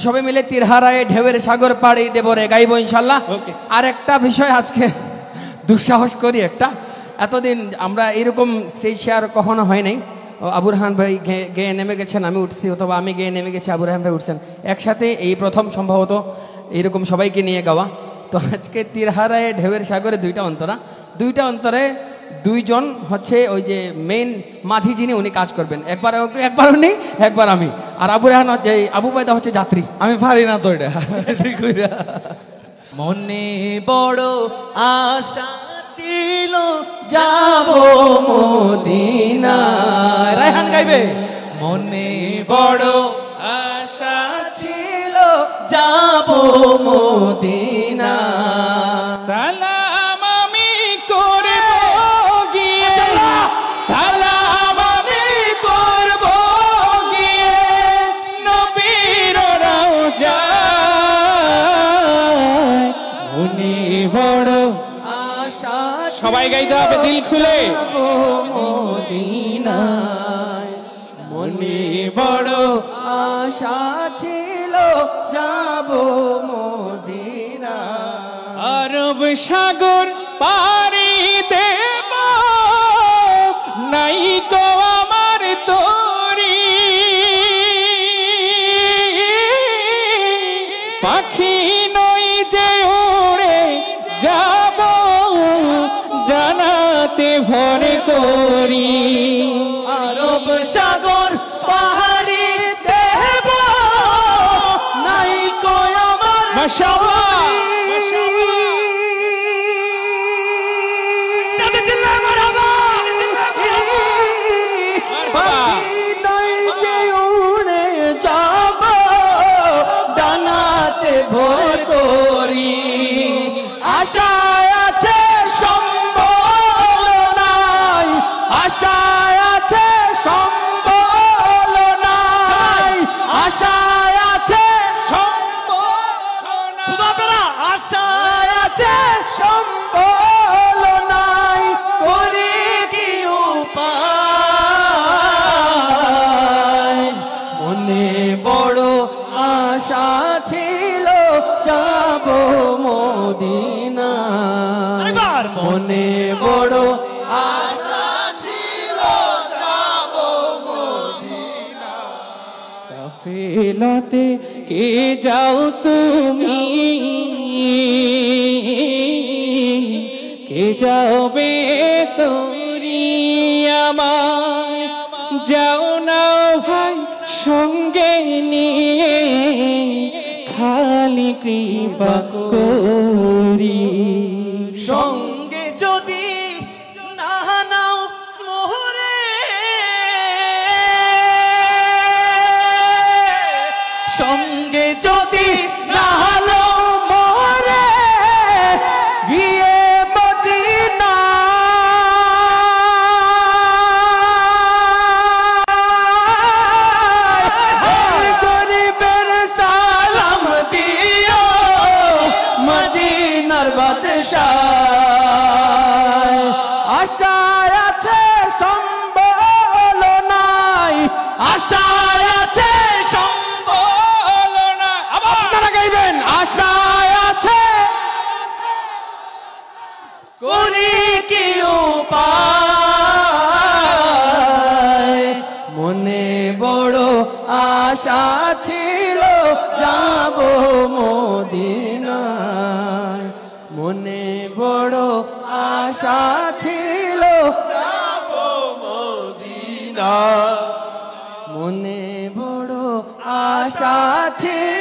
সবাই মিলে তীরহারায় ঢেউয়ের সাগর পাড়ি দেব রে গাইবো ইনশাল্লাহ। আর একটা বিষয় আজকে দুঃসাহস করি একটা, এতদিন আমরা এরকম স্টেজ শেয়ার কখনো হয় নাই। আবু রাহান ভাই গেয়ে নেমে গেছেন, আমি উঠছি, অথবা আমি গেয়ে নেমে গেছি, আবু রাহান ভাই উঠছেন একসাথে, এই প্রথম সম্ভবত এইরকম সবাইকে নিয়ে গাওয়া। তো আজকে তীরহারায় ঢেউয়ের সাগরে দুইটা অন্তরে দুইজন হচ্ছে ওই যে মেইন মাঝি যিনি, উনি কাজ করবেন। একবার উনি, একবার আমি। আর আবু রাহান আবু বাইদা হচ্ছে যাত্রী। আমি পারি না তো এটা ঠিক হইরা। মনে বড় আশা ছিল যাব মদিনা। রায়হান গাইবে। মনে বড় আশা ছিল যাব মদিনা। সালাম আমি করব গিয়ে, সালাম আমি করব গিয়ে নবীর রওজায়। মনে বড় আশা সবাই গাইতে হবে দিল খুলে। মদিনায় মনে বড় আশা ছিল যাব মদিনা। আরব সাগর পাড়ি দেব নাই গো আমার তরি, পাখি নই যে উড়ে যাব ডানাতে ভর করি। আরব সাগর পাহাড়ি দেব নাই কো আমার মাশাআল্লাহ। ভোর করি আশায় আছে সম্বল নাই, আশায় আছে সম্বল নাই, আশায় আছে শুধু আপনারা আশায় আছে সম্বল নাই, করি কি উপায়। মনে বড় আশা ছিল যাব মদিনা। মনে বড় আশা ছিল যাব মদিনা। কাফেলাতে কে যাও তুমি, কে যাবে তোরি আমায়, যাও না ভাই সঙ্গে নিয়ে খালি কৃপা করি। সঙ্গে যদি না নাও মোহরে, সঙ্গে যদি না নাও মোহরে, গিয়ে মদিনা গরিবের সালাম দিও মদিনার বাদশাহ। আশায় আছে সম্বল নাই, আশায় আছে সম্বল নাই। আপনারা গাইবেন আশায় আছে, করি কি উপায়। মনে বড় আশা ছিল যাব মদিনায়। মনে বড় আশা ছিল যাব মদিনায়। মনে বড় আশা ছিল